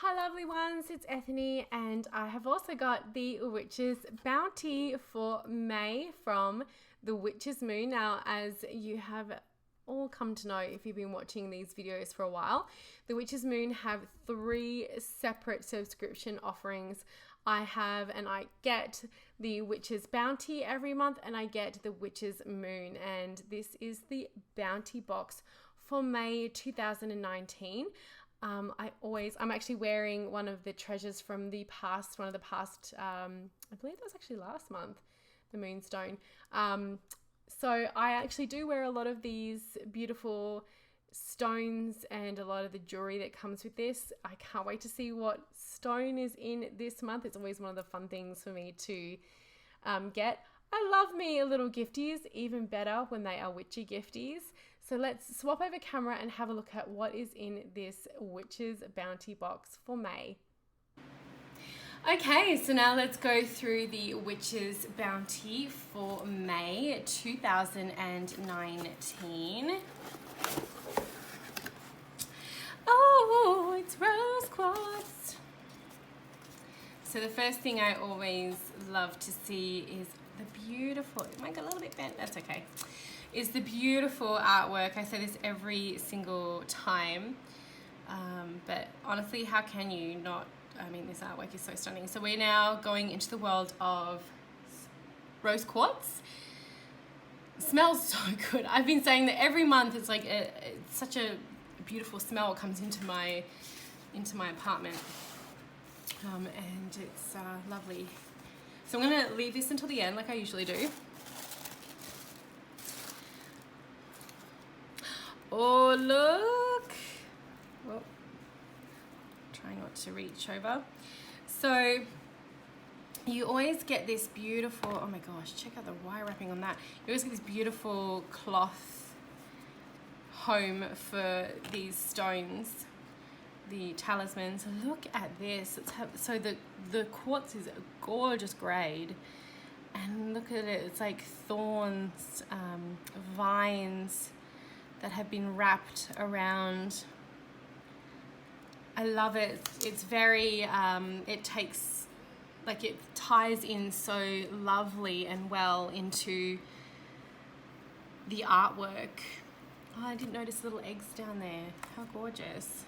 Hi lovely ones, it's Ethany and I have also got the Witch's Bounty for May from the Witch's Moon. Now, as you have all come to know if you've been watching these videos for a while, the Witch's Moon have 3 separate subscription offerings. I get the Witch's Bounty every month and I get the Witch's Moon, and this is the Bounty box for May 2019. I'm actually wearing one of the treasures from one of the past, I believe that was actually last month, the Moonstone. So I actually do wear a lot of these beautiful stones and a lot of the jewelry that comes with this. I can't wait to see what stone is in this month. It's always one of the fun things for me to get. I love me a little gifties, even better when they are witchy gifties. So let's swap over camera and have a look at what is in this Witch's Bounty box for May. Okay, so now let's go through the Witch's Bounty for May 2019. Oh, it's rose quartz. So the first thing I always love to see is the beautiful, it might get a little bit bent, that's okay, is the beautiful artwork. I say this every single time, but honestly, how can you not? I mean, this artwork is so stunning. So we're now going into the world of rose quartz. It smells so good. I've been saying that every month. It's like it's such a beautiful smell comes into my apartment, and it's lovely. So I'm gonna leave this until the end, like I usually do. Oh, look. Well, trying not to reach over. So you always get this beautiful, oh my gosh, check out the wire wrapping on that. You always get this beautiful cloth home for these stones, the talismans. Look at this. So the quartz is a gorgeous grade. And look at it, it's like thorns, vines that have been wrapped around. I love it. It's very, it ties in so lovely and well into the artwork. Oh, I didn't notice little eggs down there. How gorgeous.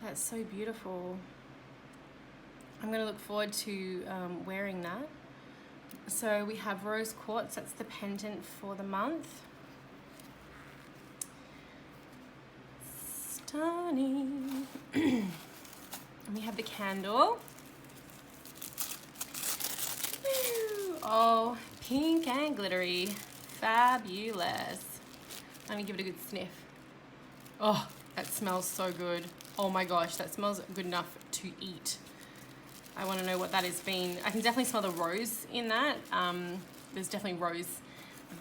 That's so beautiful. I'm gonna look forward to wearing that. So we have rose quartz, that's the pendant for the month. Stunning. And we have the candle. Oh, pink and glittery. Fabulous. Let me give it a good sniff. Oh, that smells so good. Oh my gosh, that smells good enough to eat. I want to know what that has been. I can definitely smell the rose in that. There's definitely rose,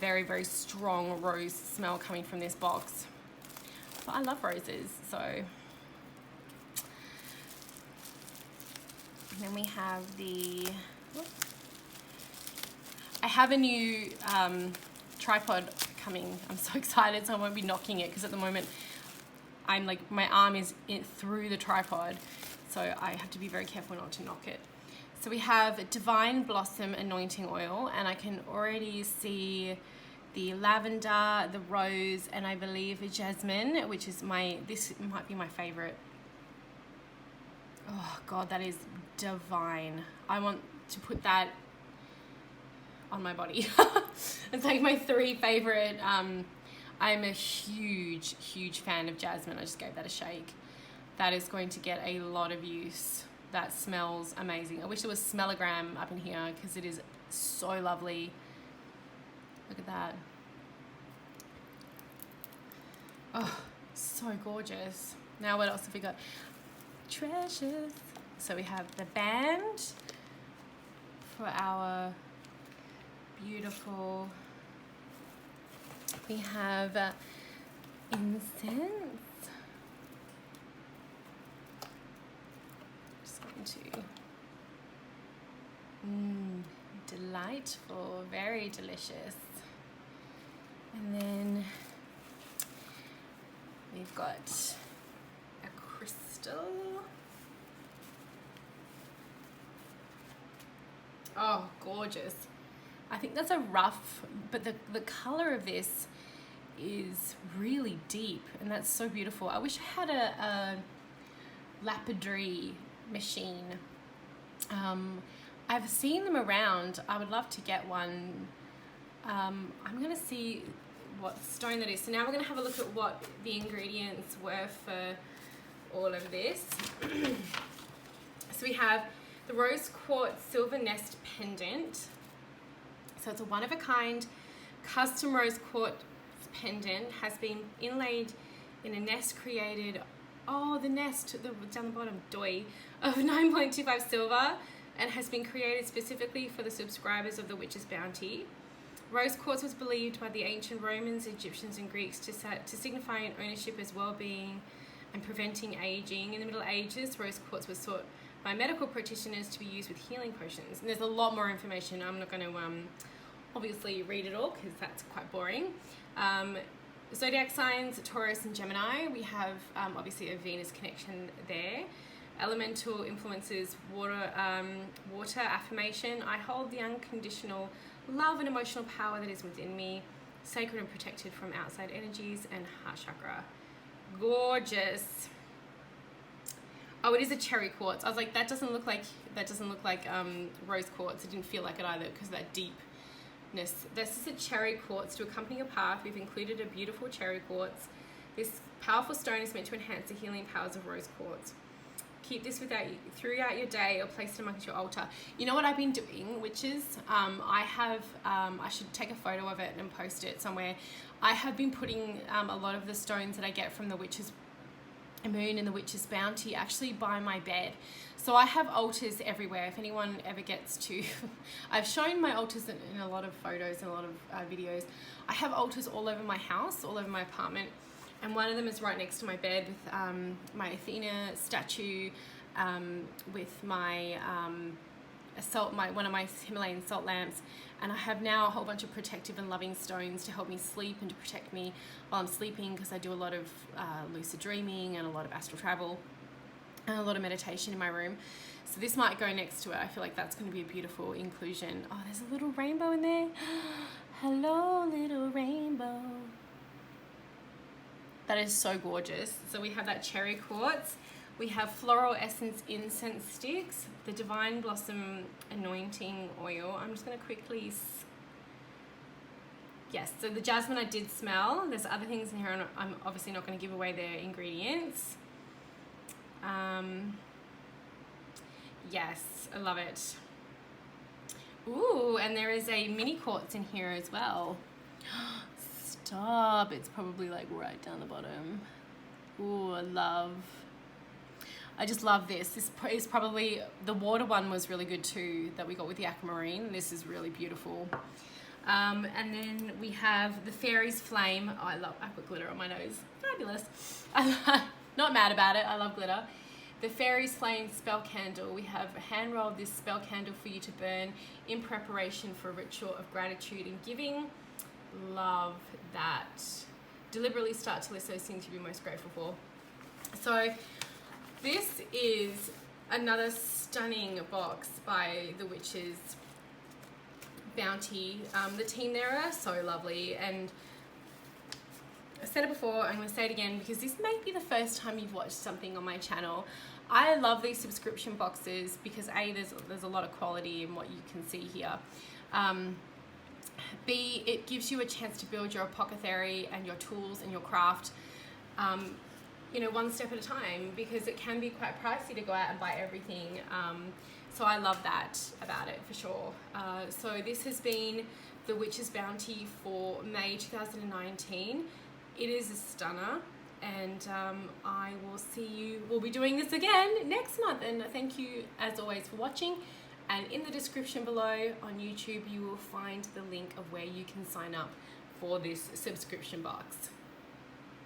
very, very strong rose smell coming from this box. But I love roses, so. And then we have I have a new tripod coming. I'm so excited, so I won't be knocking it because at the moment I'm like, my arm is through the tripod, so I have to be very careful not to knock it. So we have Divine Blossom Anointing Oil, and I can already see the lavender, the rose, and I believe a jasmine, which is this might be my favorite. Oh God, that is divine. I want to put that on my body. It's like my 3 favorite. I'm a huge, huge fan of jasmine. I just gave that a shake. That is going to get a lot of use. That smells amazing. I wish there was smellogram up in here because it is so lovely. Look at that. Oh, so gorgeous. Now what else have we got? Treasures. So we have the band for our beautiful, we have incense. Just going to, delightful, very delicious. And then we've got a crystal. Oh, gorgeous. I think that's a rough, but the color of this is really deep, and that's so beautiful. I wish I had a lapidary machine. I've seen them around. I would love to get one. I'm going to see what stone that is. So now we're going to have a look at what the ingredients were for all of this. So we have the rose quartz silver nest pendant. So it's a one-of-a-kind custom rose quartz pendant, has been inlaid in a nest created, the nest down the bottom, of 9.25 silver, and has been created specifically for the subscribers of the Witch's Bounty. Rose quartz was believed by the ancient Romans, Egyptians, and Greeks to signify an ownership as well-being and preventing aging. In the Middle Ages, rose quartz was sought by medical practitioners to be used with healing potions. And there's a lot more information. I'm not going to obviously read it all because that's quite boring. Zodiac signs, Taurus and Gemini. We have obviously a Venus connection there. Elemental influences, water affirmation. I hold the unconditional love and emotional power that is within me, sacred and protected from outside energies, and heart chakra. Gorgeous. Oh, it is a cherry quartz. I was like, that doesn't look like rose quartz. It didn't feel like it either because of that deepness. This is a cherry quartz. To accompany your path, we've included a beautiful cherry quartz. This powerful stone is meant to enhance the healing powers of rose quartz. Keep this throughout your day or place it amongst your altar. You know what I've been doing, witches? I should take a photo of it and post it somewhere. I have been putting a lot of the stones that I get from the Witch's Moon and the Witch's Bounty actually by my bed. So I have altars everywhere. If anyone ever gets to, I've shown my altars in a lot of photos and a lot of videos. I have altars all over my house, all over my apartment. And one of them is right next to my bed with my Athena statue, with my one of my Himalayan salt lamps, and I have now a whole bunch of protective and loving stones to help me sleep and to protect me while I'm sleeping, because I do a lot of lucid dreaming and a lot of astral travel and a lot of meditation in my room. So this might go next to it. I feel like that's going to be a beautiful inclusion. Oh, there's a little rainbow in there. Hello, little rainbow. That is so gorgeous. So we have that cherry quartz. We have floral essence incense sticks, the divine blossom anointing oil. I'm just going to quickly... Yes, so the jasmine I did smell. There's other things in here, and I'm obviously not going to give away their ingredients. Yes, I love it. Ooh, and there is a mini quartz in here as well. Stop, it's probably like right down the bottom. Ooh, I just love this. This is probably, the water one was really good too, that we got with the aquamarine. This is really beautiful. And then we have the Fairy's Flame. Oh, I put glitter on my nose. Fabulous. Not mad about it, I love glitter. The Fairy's Flame spell candle. We have hand rolled this spell candle for you to burn in preparation for a ritual of gratitude and giving. Love that. Deliberately start to list those things you'll be most grateful for. So this is another stunning box by the Witch's Bounty. The team there are so lovely, and I said it before, I'm going to say it again because this may be the first time you've watched something on my channel. I love these subscription boxes because A, there's a lot of quality in what you can see here. B, it gives you a chance to build your apothecary and your tools and your craft, one step at a time, because it can be quite pricey to go out and buy everything. So I love that about it for sure. So this has been the Witch's Bounty for May 2019. It is a stunner, and I will see you. We'll be doing this again next month, and thank you as always for watching. And in the description below on YouTube, you will find the link of where you can sign up for this subscription box.